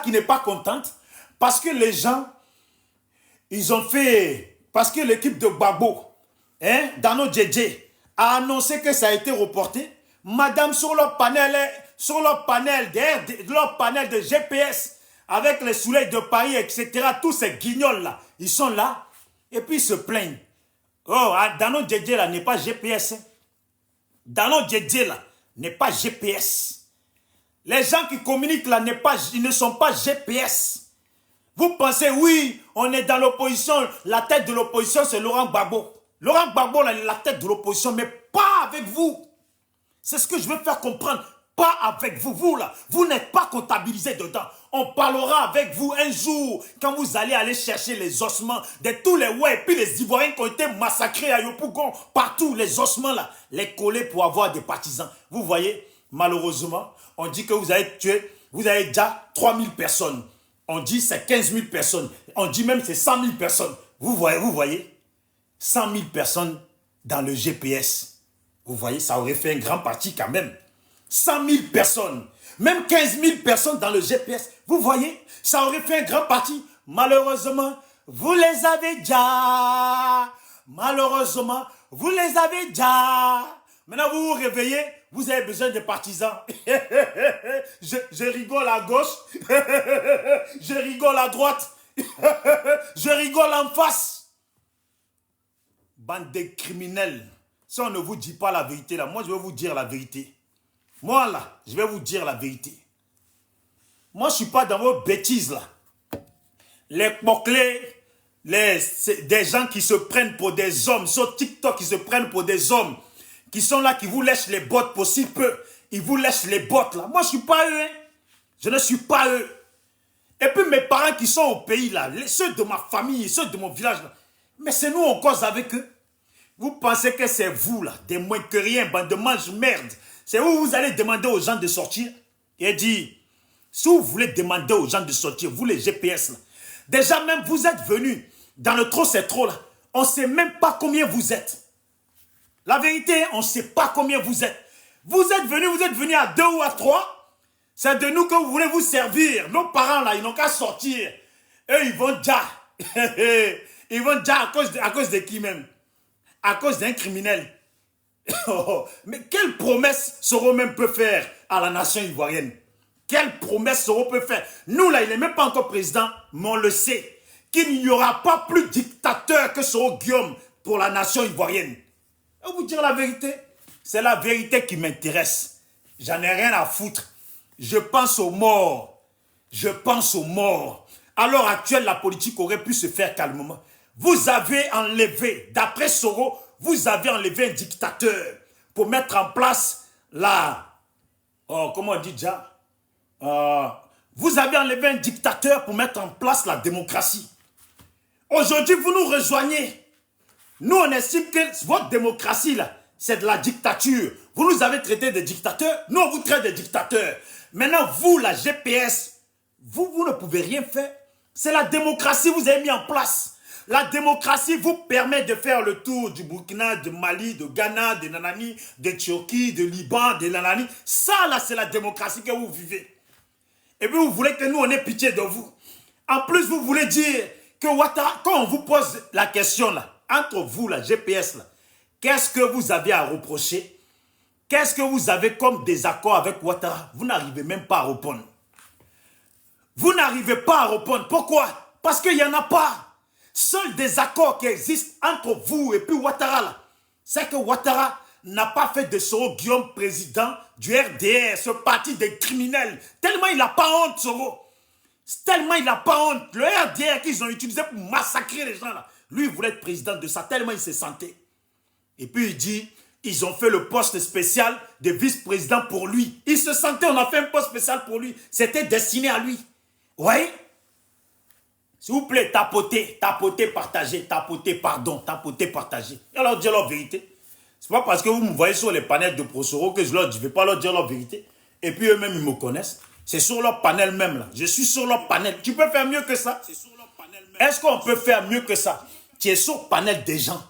qui n'est pas contente parce que les gens, ils ont fait, parce que l'équipe de Gbagbo, Dano Djedje, a annoncé que ça a été reporté. Madame, sur leur panel de GPS, avec les soleils de Paris, etc., tous ces guignols-là, ils sont là, et puis ils se plaignent. Oh, Dano Djedje, là, n'est pas GPS. Dano Djedje, là, n'est pas GPS. Les gens qui communiquent, là, ils ne sont pas GPS. Vous pensez, oui, on est dans l'opposition, la tête de l'opposition, c'est Laurent Gbagbo. Laurent Gbagbo, là, il est la tête de l'opposition, mais pas avec vous. C'est ce que je veux faire comprendre. Pas avec vous, vous là. Vous n'êtes pas comptabilisé dedans. On parlera avec vous un jour quand vous allez aller chercher les ossements de tous les ouais, et puis les Ivoiriens qui ont été massacrés à Yopougon, partout, les ossements là, les coller pour avoir des partisans. Vous voyez, malheureusement, on dit que vous avez tué, vous avez déjà 3000 personnes. On dit c'est 15 000 personnes. On dit même c'est 100 000 personnes. Vous voyez, 100 000 personnes dans le GPS. Vous voyez, ça aurait fait un grand parti quand même. 100 000 personnes, même 15 000 personnes dans le GPS. Vous voyez, ça aurait fait un grand parti. Malheureusement, vous les avez déjà. Malheureusement, vous les avez déjà. Maintenant, vous vous réveillez, vous avez besoin de partisans. je rigole à gauche, je rigole à droite, je rigole en face. Bande de criminels. Si on ne vous dit pas la vérité, là, moi, je vais vous dire la vérité. Moi, là, je vais vous dire la vérité. Moi, je ne suis pas dans vos bêtises, là. Les poclés, des gens qui se prennent pour des hommes, sur TikTok, qui se prennent pour des hommes, qui sont là, qui vous lèchent les bottes pour si peu. Ils vous lèchent les bottes, là. Moi, je ne suis pas eux, hein. Je ne suis pas eux. Et puis, mes parents qui sont au pays, là, ceux de ma famille, ceux de mon village, là, mais c'est nous, on cause avec eux. Vous pensez que c'est vous, là, des moins que rien, bande de mange-merde. C'est où vous allez demander aux gens de sortir. Et dire, si vous voulez demander aux gens de sortir, vous les GPS, là, déjà même vous êtes venus dans le trop c'est trop, là. On ne sait même pas combien vous êtes. La vérité, on ne sait pas combien vous êtes. Vous êtes venus à 2 ou à 3. C'est de nous que vous voulez vous servir. Nos parents, là, ils n'ont qu'à sortir. Eux, ils vont déjà. Ils vont déjà à cause de qui même? À cause d'un criminel. Mais quelle promesse Soro même peut faire à la nation ivoirienne? Quelle promesse Soro peut faire? Nous là, il n'est même pas encore président, mais on le sait, qu'il n'y aura pas plus dictateur que Soro Guillaume pour la nation ivoirienne. Je vais vous dire la vérité, c'est la vérité qui m'intéresse. J'en ai rien à foutre. Je pense aux morts. Je pense aux morts. À l'heure actuelle, la politique aurait pu se faire calmement. Vous avez enlevé, d'après Soro, vous avez enlevé un dictateur pour mettre en place la... Oh, comment on dit déjà? Vous avez enlevé un dictateur pour mettre en place la démocratie. Aujourd'hui, vous nous rejoignez. Nous, on estime que votre démocratie, là, c'est de la dictature. Vous nous avez traité de dictateurs. Nous, on vous traite de dictateurs. Maintenant, vous, la GPS, vous ne pouvez rien faire. C'est la démocratie que vous avez mis en place. La démocratie vous permet de faire le tour du Burkina, de Mali, de Ghana, de Nanani, de Turquie, de Liban, de Nanani. Ça, là, c'est la démocratie que vous vivez. Et puis, vous voulez que nous, on ait pitié de vous. En plus, vous voulez dire que Ouattara, quand on vous pose la question, là, entre vous, la GPS, là, qu'est-ce que vous avez à reprocher? Qu'est-ce que vous avez comme désaccord avec Ouattara? Vous n'arrivez même pas à répondre. Vous n'arrivez pas à répondre. Pourquoi? Parce qu'il n'y en a pas. Seul désaccord qui existe entre vous et puis Ouattara, c'est que Ouattara n'a pas fait de Soro Guillaume président du RDR, ce parti des criminels. Tellement il n'a pas honte, Soro. Tellement il n'a pas honte. Le RDR qu'ils ont utilisé pour massacrer les gens, là. Lui, il voulait être président de ça, tellement il se sentait. Et puis il dit, ils ont fait le poste spécial de vice-président pour lui. Il se sentait, on a fait un poste spécial pour lui. C'était destiné à lui. Vous voyez? S'il vous plaît, tapotez, tapotez, partagez, tapotez, pardon, tapotez, partagez. Et alors dire leur vérité. C'est pas parce que vous me voyez sur les panels de Prosoro que je ne vais pas leur dire leur vérité. Et puis eux-mêmes, ils me connaissent. C'est sur leur panel même là. Je suis sur leur panel. Tu peux faire mieux que ça? Est-ce qu'on peut faire mieux que ça? Tu es sur le panel des gens.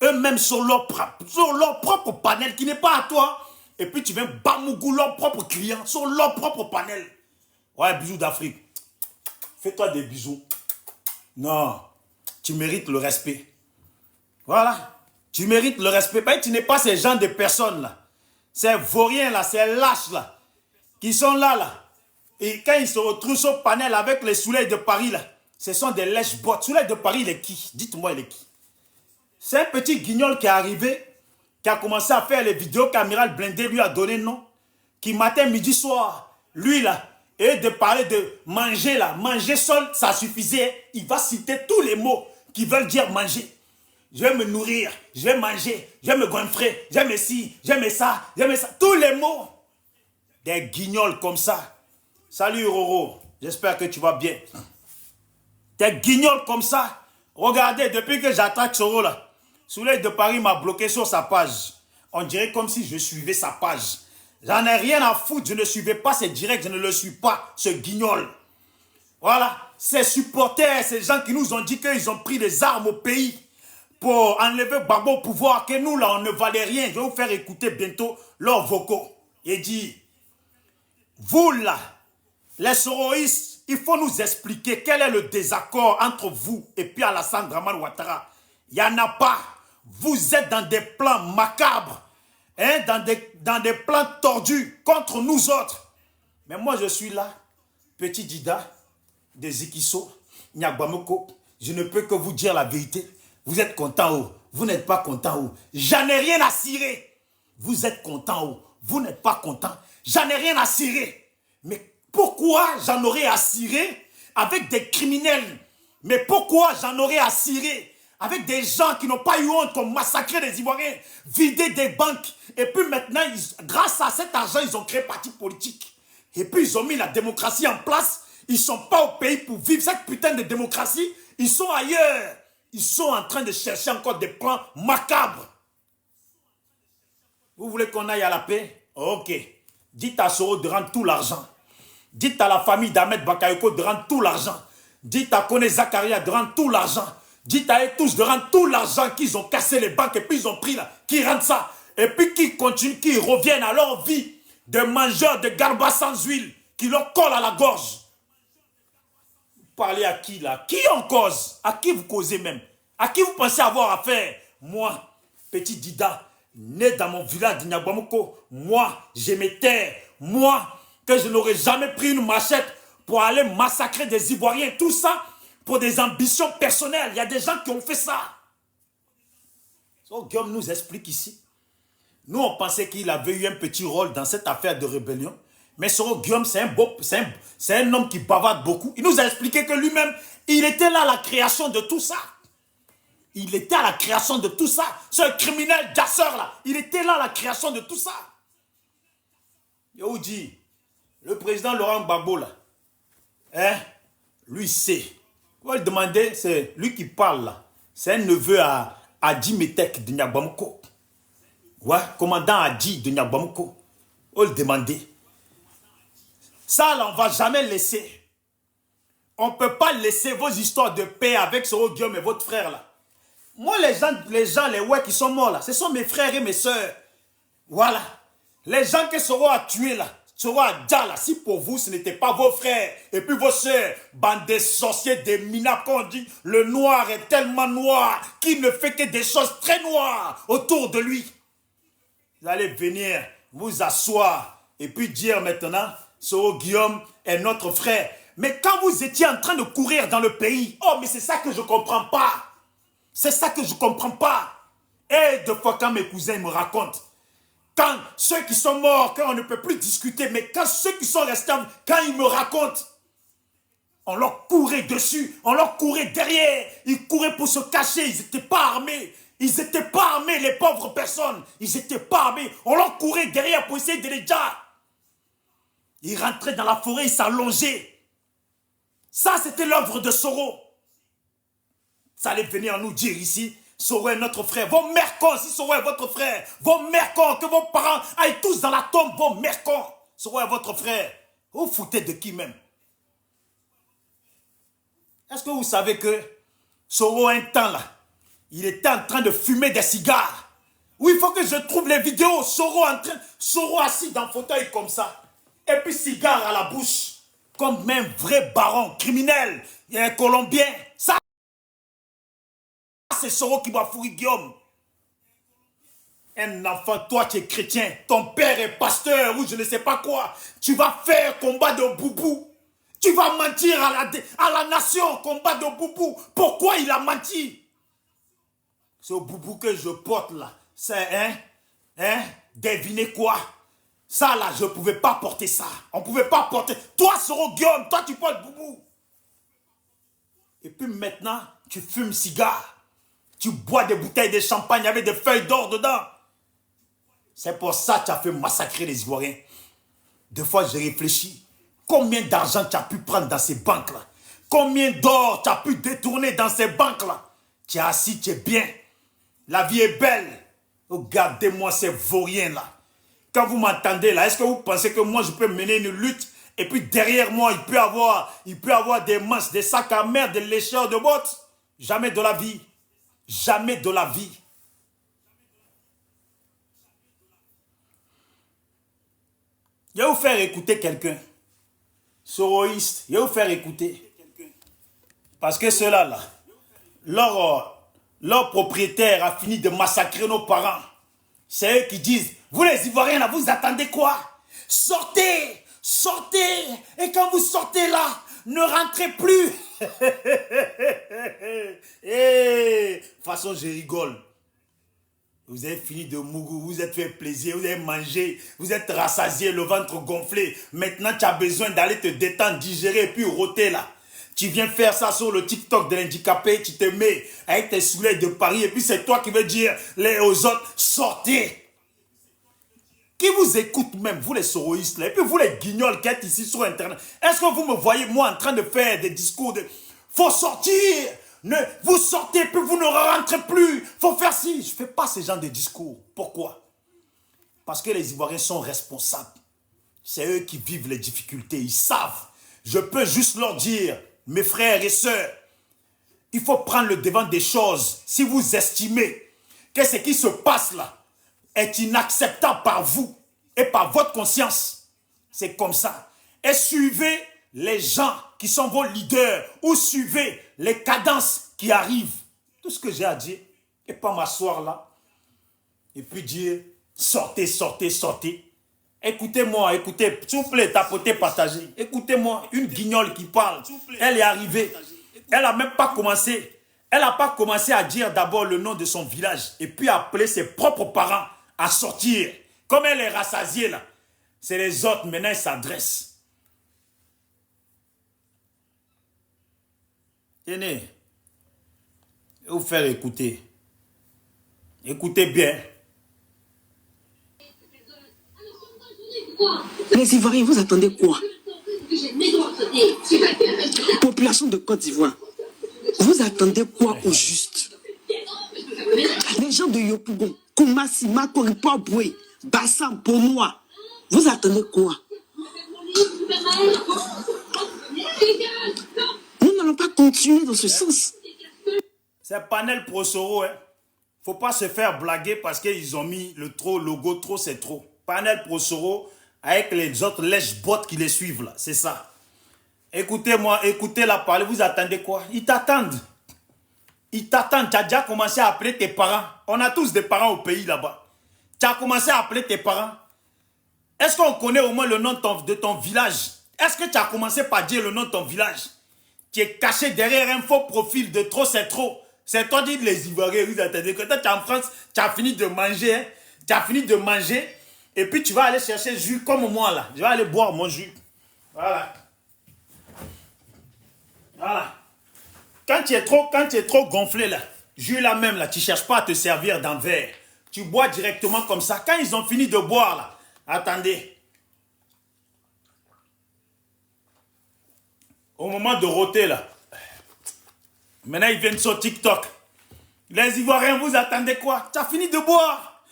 Eux-mêmes sur leur propre panel qui n'est pas à toi. Et puis tu viens bamougou leur propre client sur leur propre panel. Ouais, bisous d'Afrique. Fais-toi des bisous. Non, tu mérites le respect. Voilà, tu mérites le respect. Tu n'es pas ces gens de personnes là. Ces vauriens là, ces lâches là, qui sont là. Et quand ils se retrouvent au panel avec les Soleils de Paris là, ce sont des lèches-bottes. Soleil de Paris, il est qui? Dites-moi, il est qui? C'est un petit guignol qui est arrivé, qui a commencé à faire les vidéos qu'Amiral Blindé lui a donné, non? Qui matin, midi, soir, lui là, et de parler de manger là, manger seul, ça suffisait. Il va citer tous les mots qui veulent dire manger. Je vais me nourrir, je vais manger, je vais me gonfrer, j'aime ci, j'aime ça, tous les mots. Des guignols comme ça. Salut Roro, j'espère que tu vas bien. Des guignols comme ça. Regardez, depuis que j'attaque Soro là, Soleil de Paris m'a bloqué sur sa page. On dirait comme si je suivais sa page. J'en ai rien à foutre, je ne suivais pas ces directs, je ne le suis pas, ce guignol. Voilà, ces supporters, ces gens qui nous ont dit qu'ils ont pris des armes au pays pour enlever Gbagbo au pouvoir, que nous là, on ne valait rien. Je vais vous faire écouter bientôt leurs vocaux. Il dit, vous là, les soroïstes, il faut nous expliquer quel est le désaccord entre vous et puis Alassane Dramane Ouattara. Il n'y en a pas. Vous êtes dans des plans macabres, hein, dans des plans tordus contre nous autres. Mais moi, je suis là, petit Dida, de Zikiso, Niagbamoko. Je ne peux que vous dire la vérité. Vous êtes content ou vous n'êtes pas content ou j'en ai rien à cirer. Vous êtes content ou vous n'êtes pas content. J'en ai rien à cirer. Mais pourquoi j'en aurais à cirer avec des criminels? Mais pourquoi j'en aurais à cirer avec des gens qui n'ont pas eu honte, qui ont massacré des Ivoiriens, vidé des banques? Et puis maintenant, grâce à cet argent, ils ont créé parti politique. Et puis ils ont mis la démocratie en place. Ils ne sont pas au pays pour vivre cette putain de démocratie. Ils sont ailleurs. Ils sont en train de chercher encore des plans macabres. Vous voulez qu'on aille à la paix? Ok. Dites à Soro de rendre tout l'argent. Dites à la famille d'Ahmed Bakayoko de rendre tout l'argent. Dites à Kone Zakaria de rendre tout l'argent. Dites à eux tous de rendre tout l'argent qu'ils ont cassé les banques et puis ils ont pris là, qu'ils rendent ça. Et puis qu'ils continuent, qu'ils reviennent à leur vie de mangeurs de garba sans huile, qui leur colle à la gorge. Vous parlez à qui là? Qui en cause? À qui vous causez même? À qui vous pensez avoir affaire? Moi, petit Dida, né dans mon village de Niagbamoko, moi, j'ai mes terres. Moi, que je n'aurais jamais pris une machette pour aller massacrer des Ivoiriens. Tout ça pour des ambitions personnelles. Il y a des gens qui ont fait ça. So, Guillaume nous explique ici. Nous, on pensait qu'il avait eu un petit rôle dans cette affaire de rébellion. Mais Soro Guillaume, c'est un homme qui bavarde beaucoup. Il nous a expliqué que lui-même, il était là à la création de tout ça. Il était à la création de tout ça. Ce criminel gasseur là, il était là à la création de tout ça. Yo dit, le président Laurent Gbagbo là, hein, lui sait. Vous le demandez, c'est lui qui parle là. C'est un neveu à Adi Metek de Niagbamoko. Ouais, commandant Adi de Niagbamoko. Vous le demandez. Ça là, on ne va jamais laisser. On ne peut pas laisser vos histoires de paix avec Soro Guillaume et votre frère là. Moi, les gens, les ouais qui sont morts là, ce sont mes frères et mes soeurs. Voilà. Les gens que Soro a tués là, Soro a dit là, si pour vous, ce n'était pas vos frères et puis vos soeurs, bande de sorciers, des minables, quand on dit, le noir est tellement noir qu'il ne fait que des choses très noires autour de lui. Vous allez venir vous asseoir et puis dire maintenant, Soro Guillaume est notre frère. Mais quand vous étiez en train de courir dans le pays, oh mais c'est ça que je ne comprends pas. C'est ça que je ne comprends pas. Et de fois quand mes cousins me racontent, quand ceux qui sont morts, quand on ne peut plus discuter, mais quand ceux qui sont restés, quand ils me racontent, on leur courait dessus, on leur courait derrière, ils couraient pour se cacher, ils n'étaient pas armés. Ils n'étaient pas armés, les pauvres personnes. Ils n'étaient pas armés. On leur courait derrière pour essayer de les dire. Ils rentraient dans la forêt, ils s'allongeaient. Ça, c'était l'œuvre de Soro. Ça allait venir nous dire ici, Soro est notre frère. Vos mercons, si Soro est votre frère. Vos mercons, que vos parents aillent tous dans la tombe, vos mercons. Soro est votre frère. Vous foutez de qui même? Est-ce que vous savez que Soro, un temps là, il était en train de fumer des cigares? Oui, il faut que je trouve les vidéos. Soro assis dans le fauteuil comme ça. Et puis cigare à la bouche. comme un vrai baron criminel, un Colombien. Ça, c'est Soro Kibafouri Guillaume. Un enfant, toi tu es chrétien, ton père est pasteur ou je ne sais pas quoi. Tu vas faire combat de boubou. Tu vas mentir à la nation, combat de boubou. Pourquoi il a menti? Ce boubou que je porte là, c'est devinez quoi? Ça là, je ne pouvais pas porter ça. On ne pouvait pas porter. Toi, Soro Guillaume, toi tu portes boubou. Et puis maintenant, tu fumes cigare. Tu bois des bouteilles de champagne avec des feuilles d'or dedans. C'est pour ça que tu as fait massacrer les Ivoiriens. Des fois, j'ai réfléchi. Combien d'argent tu as pu prendre dans ces banques-là? Combien d'or tu as pu détourner dans ces banques-là? Tu es assis, tu es bien. La vie est belle. Regardez-moi ces vauriens-là. Quand vous m'entendez là, est-ce que vous pensez que moi, je peux mener une lutte et puis derrière moi, il peut avoir des manches, des sacs à merde, des lécheurs de bottes? Jamais de la vie. Jamais de la vie. Je vais vous faire écouter quelqu'un. Soroïste, je vais vous faire écouter. Parce que ceux-là, leur propriétaire a fini de massacrer nos parents. C'est eux qui disent, vous les Ivoiriens, là, vous attendez quoi? Sortez, sortez. Et quand vous sortez là, ne rentrez plus. De toute façon, je rigole. Vous avez fini de mougou, vous êtes fait plaisir, vous avez mangé, vous êtes rassasié, le ventre gonflé. Maintenant, tu as besoin d'aller te détendre, digérer et puis rôter là. Tu viens faire ça sur le TikTok de l'handicapé, tu te mets avec tes soulets de Paris et puis c'est toi qui veux dire aux autres, sortez. Qui vous écoute même, vous les soroïstes là, et puis vous les guignols qui êtes ici sur Internet. Est-ce que vous me voyez moi en train de faire des discours de... Faut sortir. Vous sortez, puis vous ne rentrez plus. Faut faire ci. Je ne fais pas ce genre de discours. Pourquoi? Parce que les Ivoiriens sont responsables. C'est eux qui vivent les difficultés. Ils savent. Je peux juste leur dire, mes frères et sœurs, il faut prendre le devant des choses. Si vous estimez que ce qui se passe là est inacceptable par vous et par votre conscience, c'est comme ça. Et suivez les gens qui sont vos leaders ou suivez les cadences qui arrivent. Tout ce que j'ai à dire, et pas m'asseoir là et puis dire sortez, sortez, sortez. Écoutez-moi, écoutez, s'il vous plaît, tapotez, partagez. Écoutez-moi, une guignole qui parle, elle est arrivée. Elle n'a même pas commencé. Elle n'a pas commencé à dire d'abord le nom de son village et puis appeler ses propres parents à sortir. Comme elle est rassasiée là, c'est les autres, maintenant ils s'adressent. Tenez, je vais vous faire écouter. Écoutez bien. Les Ivoiriens, vous attendez quoi? Population de Côte d'Ivoire, vous attendez quoi au juste? Les gens de Yopougon, Koumassi, Makori, Port-Boué, Bassam, Ponois, vous attendez quoi? Nous n'allons pas continuer dans ce sens. C'est Panel Pro Soro, hein. Faut pas se faire blaguer parce qu'ils ont mis le trop, logo trop, c'est trop. Panel Pro Soro avec les autres lèche-bottes qui les suivent là, c'est ça. Écoutez-moi, écoutez-la parler, vous attendez quoi? Ils t'attendent. Ils t'attendent, tu as déjà commencé à appeler tes parents. On a tous des parents au pays là-bas. Tu as commencé à appeler tes parents. Est-ce qu'on connaît au moins le nom de ton village? Est-ce que tu as commencé par dire le nom de ton village? Tu es caché derrière un faux profil de trop, c'est trop. C'est toi qui dis les Ivoiriens, vous attendez que toi tu es en France, tu as fini de manger, hein? Tu as fini de manger, et puis tu vas aller chercher jus comme moi là. Je vais aller boire mon jus. Voilà. Voilà. Quand tu es trop gonflé là, jus là même là, tu ne cherches pas à te servir d'un verre. Tu bois directement comme ça. Quand ils ont fini de boire là, attendez. Au moment de rôter là, maintenant ils viennent sur TikTok. Les Ivoiriens, vous attendez quoi? Tu as fini de boire.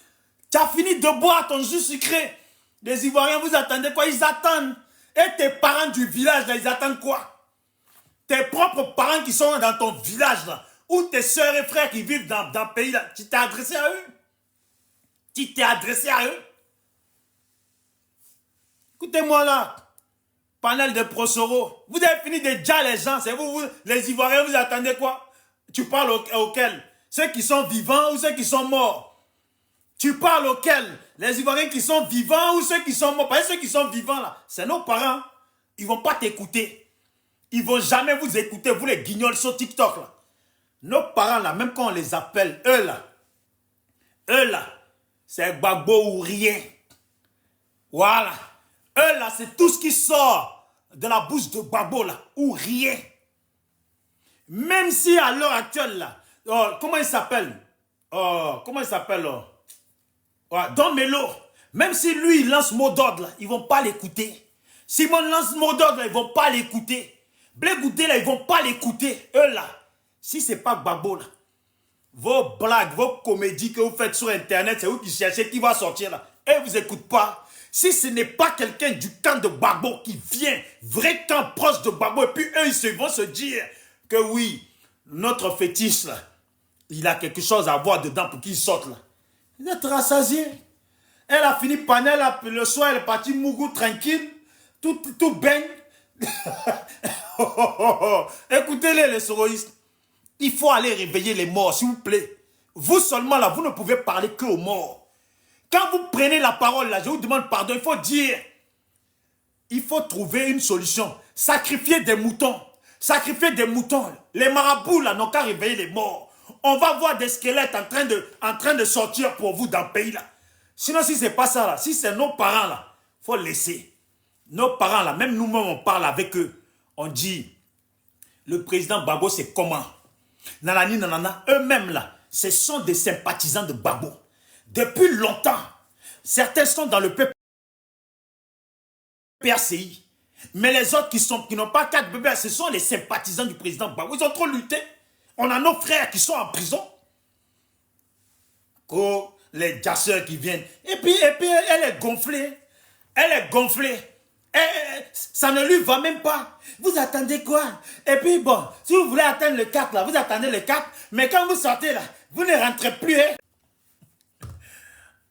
Tu as fini de boire ton jus sucré. Les Ivoiriens, vous attendez quoi? Ils attendent. Et tes parents du village là, ils attendent quoi? Tes propres parents qui sont dans ton village là, ou tes soeurs et frères qui vivent dans le pays là, tu t'es adressé à eux? Tu t'es adressé à eux? Écoutez-moi là. panel de Prosoro. Vous avez fini de dire les gens, c'est vous, les Ivoiriens, vous attendez quoi? Tu parles auquel? Ceux qui sont vivants ou ceux qui sont morts? Tu parles auquel? Les Ivoiriens qui sont vivants ou ceux qui sont morts? Parce que ceux qui sont vivants là, c'est nos parents. Ils ne vont pas t'écouter. Ils ne vont jamais vous écouter, vous les guignols sur TikTok là. Nos parents là, même quand on les appelle, eux là, c'est Gbagbo ou rien. Voilà. Eux là, c'est tout ce qui sort de la bouche de Gbagbo là, ou rien. Même si à l'heure actuelle là, comment il s'appelle? Don Melo, même si lui il lance mot d'ordre là, ils ne vont pas l'écouter. Simon lance mot d'ordre là, ils ne vont pas l'écouter. Blé Goudé là, ils ne vont pas l'écouter. Eux là, si ce n'est pas Gbagbo là, vos blagues, vos comédies que vous faites sur internet, c'est vous qui cherchez qui va sortir là. Et ils ne vous écoutent pas. Si ce n'est pas quelqu'un du camp de Gbagbo qui vient, vrai camp proche de Gbagbo, et puis eux ils vont se dire que oui, notre fétiche là, il a quelque chose à voir dedans pour qu'il sorte là. Vous êtes rassasié. Elle a fini panel, le soir elle est partie mougou tranquille, tout baigne. Écoutez-les les soroïstes. Il faut aller réveiller les morts, s'il vous plaît. Vous seulement là, vous ne pouvez parler que aux morts. Quand vous prenez la parole là, je vous demande pardon, il faut dire, il faut trouver une solution. Sacrifier des moutons. Sacrifier des moutons. Les marabouts là n'ont qu'à réveiller les morts. On va voir des squelettes en train de sortir pour vous dans le pays là. Sinon si c'est pas ça là, si c'est nos parents là, il faut laisser. Nos parents là, même nous-mêmes on parle avec eux. On dit, le président Gbagbo c'est comment? Nanani nanana, eux-mêmes là, ce sont des sympathisants de Gbagbo. Depuis longtemps, certains sont dans le PRCI. Mais les autres qui n'ont pas 4 bébés, ce sont les sympathisants du président Gbagbo. Ils ont trop lutté. On a nos frères qui sont en prison. Oh, les gasseurs qui viennent. Et puis elle est gonflée. Elle est gonflée. Ça ne lui va même pas. Vous attendez quoi? Et puis bon, si vous voulez atteindre le 4 là, vous attendez le 4. Mais quand vous sortez là, vous ne rentrez plus. Hein?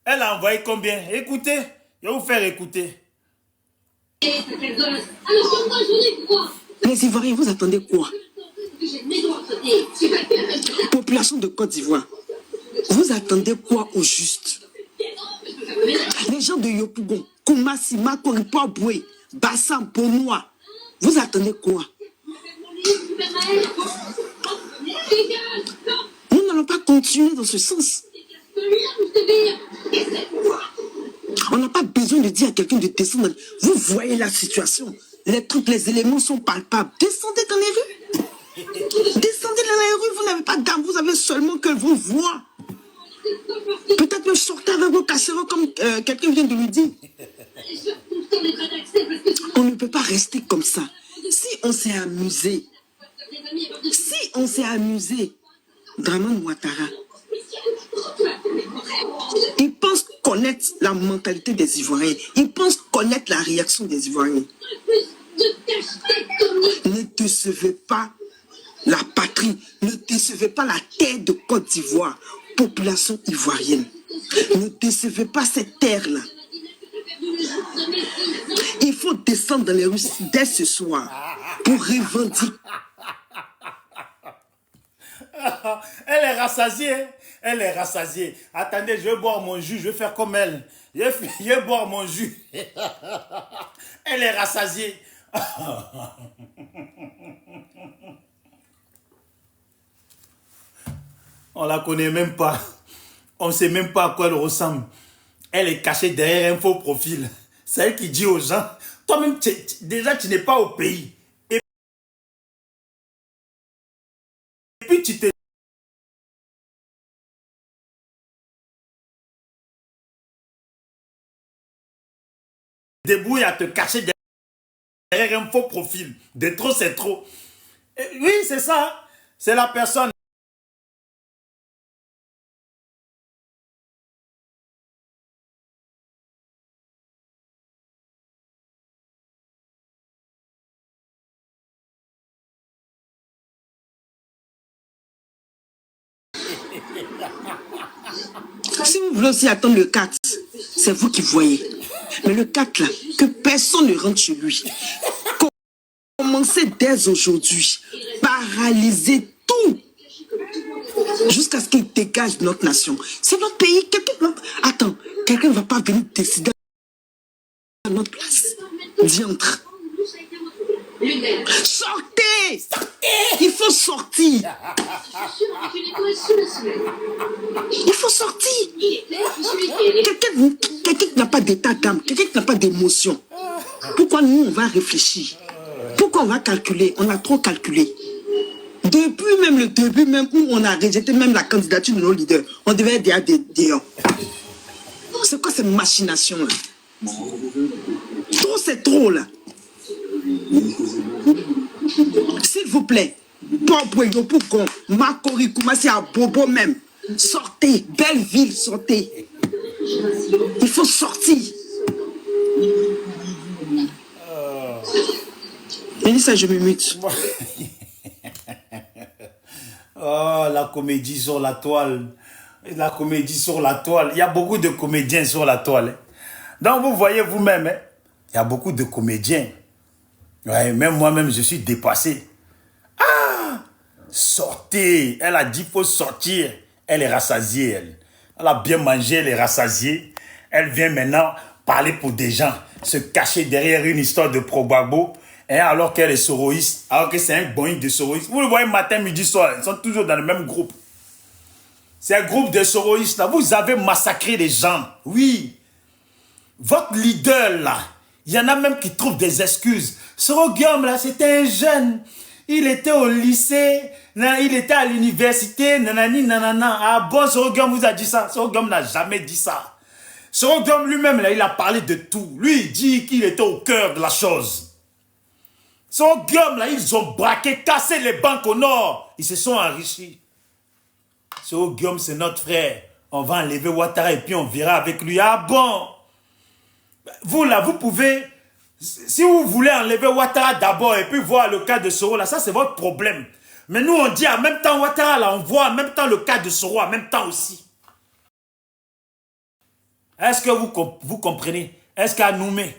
Elle a envoyé combien? Écoutez, je vais vous faire écouter. Les Ivoiriens, vous attendez quoi? Population de Côte d'Ivoire, vous attendez quoi au juste? Les gens de Yopougon, Koumassi, Makori, Port-Boué, Bassam, Ponoa, vous attendez quoi? Nous n'allons pas continuer dans ce sens. On n'a pas besoin de dire à quelqu'un de descendre. Vous voyez la situation. Les trucs, les éléments sont palpables. Descendez dans les rues. Descendez dans les rues. Vous n'avez pas d'armes. Vous avez seulement que vos voix. Peut-être même sortez avec vos casseroles comme quelqu'un vient de lui dire. On ne peut pas rester comme ça. Si on s'est amusé, Draman Ouattara, il pense connaître la mentalité des Ivoiriens. Il pense connaître la réaction des Ivoiriens. Ne décevez pas la patrie. Ne décevez pas la terre de Côte d'Ivoire. Population ivoirienne. Ne décevez pas cette terre-là. Il faut descendre dans les rues dès ce soir pour revendiquer. Elle est rassasiée. Elle est rassasiée. Attendez, je vais boire mon jus. Je vais faire comme elle. Je vais boire mon jus. Elle est rassasiée. On la connaît même pas. On ne sait même pas à quoi elle ressemble. Elle est cachée derrière un faux profil. C'est elle qui dit aux gens, toi-même, déjà, tu n'es pas au pays. Et puis, tu te débrouilles à te cacher derrière un faux profil. De trop, c'est trop. Et oui, c'est ça. C'est la personne. Si vous voulez aussi attendre le 4, c'est vous qui voyez. Mais le 4 là, que personne ne rentre chez lui. Commencez dès aujourd'hui. Paralyser tout. Jusqu'à ce qu'il dégage de notre nation. C'est notre pays. Attends, quelqu'un ne va pas venir décider à notre place. Diantre. Sortez! Il faut sortir. Il faut sortir. Quelqu'un qui n'a pas d'état d'âme, quelqu'un qui n'a pas d'émotion. Pourquoi nous, on va réfléchir? Pourquoi on va calculer? On a trop calculé. Depuis même le début, même où on a rejeté même la candidature de nos leaders, on devait dire des c'est quoi cette machination-là? Trop, c'est trop, là. S'il vous plaît, Pourquoi Makori, Koumassi à Bobo même. Sortez, belle ville, sortez. Il faut sortir. Mélissa, je me mute. Oh, la comédie sur la toile. La comédie sur la toile. Il y a beaucoup de comédiens sur la toile. Donc, vous voyez vous-même, il y a beaucoup de comédiens. Ouais, même moi-même, je suis dépassé. Ah! Sortez! Elle a dit qu'il faut sortir. Elle est rassasiée, elle. Elle a bien mangé, elle est rassasiée. Elle vient maintenant parler pour des gens, se cacher derrière une histoire de probabo, alors qu'elle est soroïste, alors que c'est un boing de soroïste. Vous le voyez matin, midi, soir, ils sont toujours dans le même groupe. C'est un groupe de soroïstes là. Vous avez massacré les gens. Oui. Votre leader là, il y en a même qui trouvent des excuses. Soro Guillaume là, c'était un jeune. Il était au lycée, il était à l'université, nanani, nanana. Ah bon, Soro Guillaume vous a dit ça? Soro Guillaume n'a jamais dit ça. Soro Guillaume lui-même là, il a parlé de tout. Lui, il dit qu'il était au cœur de la chose. Soro Guillaume là, ils ont braqué, cassé les banques au nord. Ils se sont enrichis. Soro Guillaume, c'est notre frère. On va enlever Ouattara et puis on verra avec lui. Ah bon? Vous là, vous pouvez, si vous voulez enlever Ouattara d'abord et puis voir le cas de Soro là, ça c'est votre problème. Mais nous on dit en même temps Ouattara là, on voit en même temps le cas de Soro en même temps aussi. Est-ce que vous comprenez? Est-ce qu'à Noumé,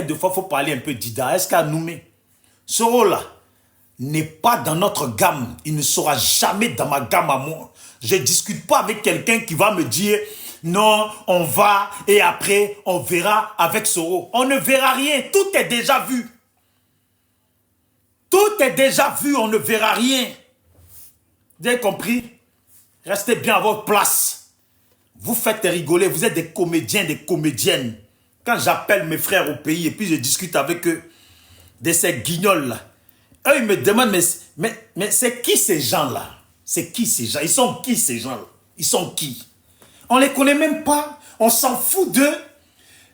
deux fois il faut parler un peu d'Ida, est-ce qu'à Noumé, Soro là n'est pas dans notre gamme, il ne sera jamais dans ma gamme à moi. Je ne discute pas avec quelqu'un qui va me dire non, on va et après on verra avec Soro. On ne verra rien, tout est déjà vu. Tout est déjà vu, on ne verra rien. Vous avez compris? Restez bien à votre place. Vous faites rigoler, vous êtes des comédiens, des comédiennes. Quand j'appelle mes frères au pays et puis je discute avec eux de ces guignols là, eux ils me demandent mais c'est qui ces gens-là? C'est qui ces gens? Ils sont qui ces gens-là? Ils sont qui? On ne les connaît même pas. On s'en fout d'eux.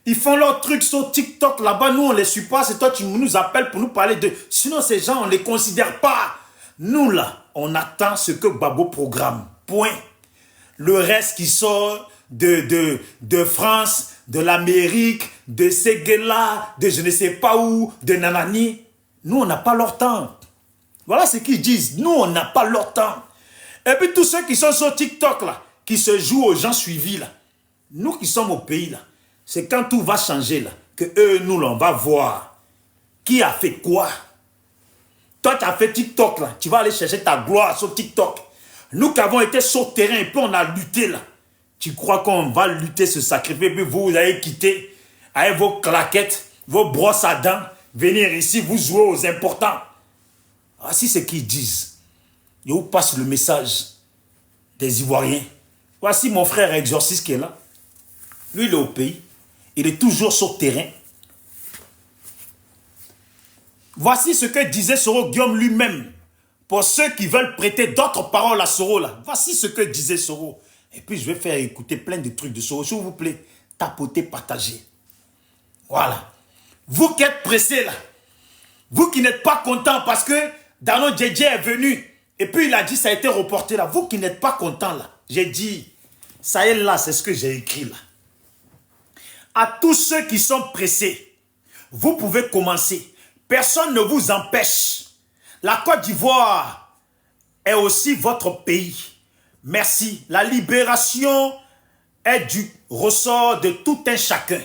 Ils font leur truc sur TikTok là-bas. Nous, on ne les suit pas. C'est toi qui nous appelles pour nous parler d'eux. Sinon, ces gens, on ne les considère pas. Nous, là, on attend ce que Babo programme. Point. Le reste qui sort de France, de l'Amérique, de Séguéla, de je ne sais pas où, de Nanani. Nous, on n'a pas leur temps. Voilà ce qu'ils disent. Nous, on n'a pas leur temps. Et puis, tous ceux qui sont sur TikTok, là, qui se jouent aux gens suivis, là. Nous qui sommes au pays, là, c'est quand tout va changer, là, que eux, nous, là, on va voir qui a fait quoi. Toi, tu as fait TikTok, là, tu vas aller chercher ta gloire sur TikTok. Nous qui avons été sur le terrain, et puis on a lutté, là. Tu crois qu'on va lutter, se sacrifier, puis vous allez quitter avec vos claquettes, vos brosses à dents, venir ici, vous jouer aux importants. Voici ce qu'ils disent. Je vous passe le message des Ivoiriens. Voici mon frère exorciste qui est là. Lui, il est au pays. Il est toujours sur le terrain. Voici ce que disait Soro Guillaume lui-même. Pour ceux qui veulent prêter d'autres paroles à Soro là. Voici ce que disait Soro. Et puis je vais faire écouter plein de trucs de Soro. S'il vous plaît, tapotez, partagez. Voilà. Vous qui êtes pressés là. Vous qui n'êtes pas contents parce que Dano Djedje est venu. Et puis il a dit ça a été reporté là. Vous qui n'êtes pas contents là. J'ai dit, ça est là, c'est ce que j'ai écrit là. À tous ceux qui sont pressés, vous pouvez commencer. Personne ne vous empêche. La Côte d'Ivoire est aussi votre pays. Merci. La libération est du ressort de tout un chacun.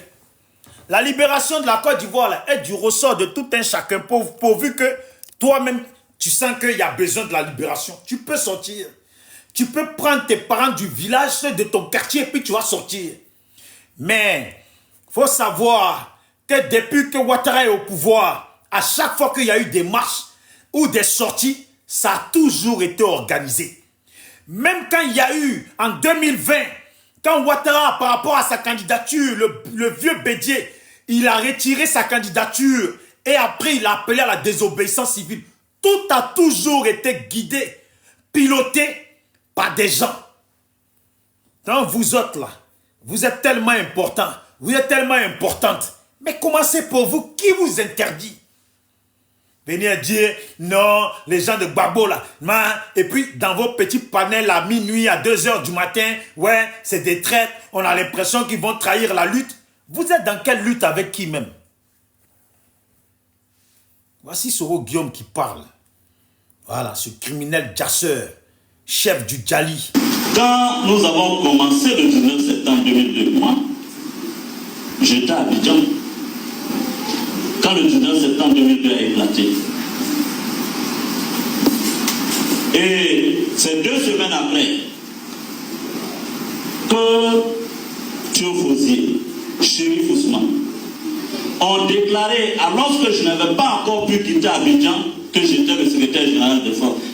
La libération de la Côte d'Ivoire est du ressort de tout un chacun, pourvu que toi-même, tu sens qu'il y a besoin de la libération. Tu peux sortir. Tu peux prendre tes parents du village, de ton quartier, et puis tu vas sortir. Mais, il faut savoir que depuis que Ouattara est au pouvoir, à chaque fois qu'il y a eu des marches ou des sorties, ça a toujours été organisé. Même quand il y a eu, en 2020, quand Ouattara, par rapport à sa candidature, le vieux Bédier, il a retiré sa candidature et après il a appelé à la désobéissance civile. Tout a toujours été guidé, piloté par des gens. Donc vous autres là, vous êtes tellement importants, vous êtes tellement importantes. Mais commencez pour vous, qui vous interdit? Venez dire, non, les gens de Gbagbo là, et puis dans vos petits panels à minuit, à 2 h du matin, ouais, c'est des traîtres, on a l'impression qu'ils vont trahir la lutte. Vous êtes dans quelle lutte avec qui même? Voici Soro Guillaume qui parle. Voilà, ce criminel jasseur, chef du Djali. Quand nous avons commencé le 19 septembre 2002, moi, j'étais à Abidjan. Quand le 19 septembre 2002 a éclaté. Et c'est 2 semaines après que Thio Fosier, Chérif Ousmane, ont déclaré, alors que je n'avais pas encore pu quitter Abidjan, que j'étais le secrétaire général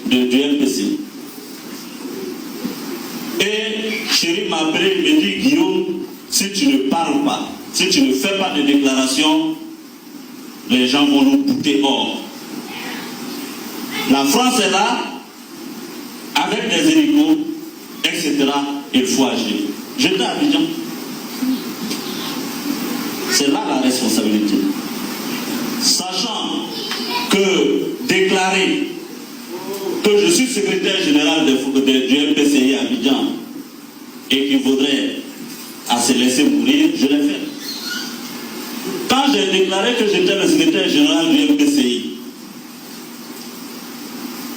du MPC. Et Chérif m'a appelé, il me dit, Guillaume, si tu ne parles pas, si tu ne fais pas de déclaration, les gens vont nous bouter hors. La France est là, avec des hélicos, etc. Il faut agir. J'étais à Abidjan. C'est là la responsabilité. Sachant que déclarer que je suis secrétaire général du MPCI à Abidjan équivaudrait à se laisser mourir, je l'ai fait. Quand j'ai déclaré que j'étais le secrétaire général du MPCI,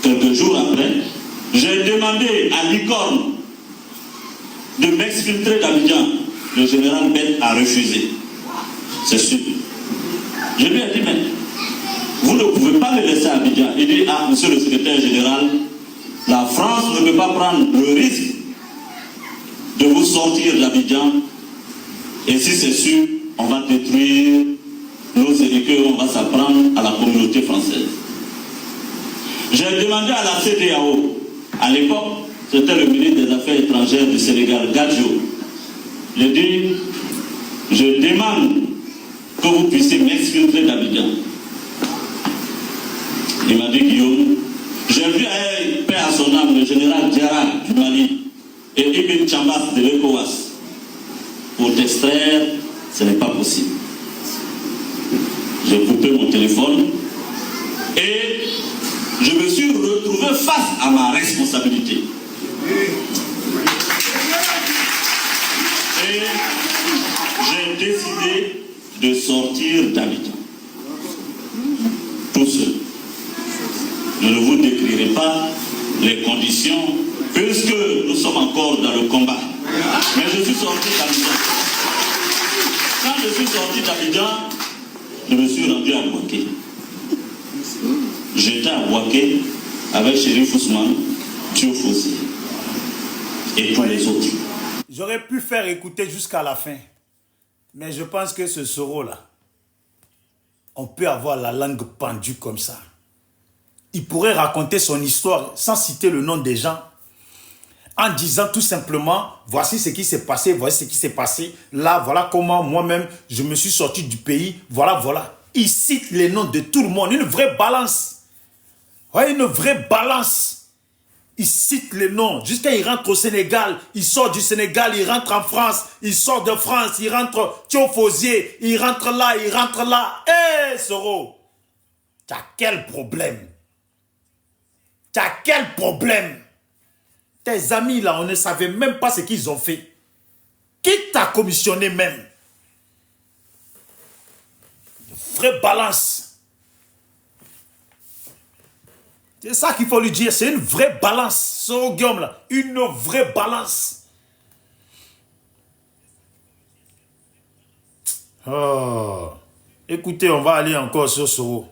quelques jours après, j'ai demandé à Licorne de m'exfiltrer d'Abidjan. Le général Ben a refusé. C'est sûr. Je lui ai dit, mais vous ne pouvez pas me laisser à Abidjan. Il dit, ah, monsieur le secrétaire général, la France ne peut pas prendre le risque de vous sortir d'Abidjan. Et si c'est sûr, on va détruire nos hélicos, on va s'apprendre à la communauté française. J'ai demandé à la CEDEAO, à l'époque, c'était le ministre des Affaires étrangères du Sénégal, Gadjo. J'ai dit, je demande que vous puissiez m'exfiltrer d'Abidjan. Il m'a dit, Guillaume, j'ai vu un père à son âme, le général Diarra du Mali, et Ibn Chambas de l'ECOWAS. Pour t'extraire, ce n'est pas possible. J'ai coupé mon téléphone et je me suis retrouvé face à ma responsabilité. Et j'ai décidé de sortir d'Abidjan. Tout seul. Je ne vous décrirai pas les conditions, puisque nous sommes encore dans le combat. Mais je suis sorti d'Abidjan. Quand je suis sorti d'Abidjan, je me suis rendu à Bouaké. J'étais à Bouaké avec Chérif Ousmane, Thio Fosier et tous les autres. J'aurais pu faire écouter jusqu'à la fin. Mais je pense que ce Soro-là, on peut avoir la langue pendue comme ça. Il pourrait raconter son histoire sans citer le nom des gens, en disant tout simplement, voici ce qui s'est passé, voici ce qui s'est passé. Là, voilà comment moi-même, je me suis sorti du pays. Voilà, voilà. Il cite les noms de tout le monde. Une vraie balance. Ouais, une vraie balance. Il cite les noms. Jusqu'à il rentre au Sénégal. Il sort du Sénégal, il rentre en France. Il sort de France, il rentre Thio Fosier. Il rentre là, il rentre là. Hé, Soro, t'as quel problème? T'as quel problème? Tes amis là, on ne savait même pas ce qu'ils ont fait. Qui t'a commissionné même? Une vraie balance. C'est ça qu'il faut lui dire. C'est une vraie balance. Soro Guillaume là. Une vraie balance. Oh. Écoutez, on va aller encore sur Soro.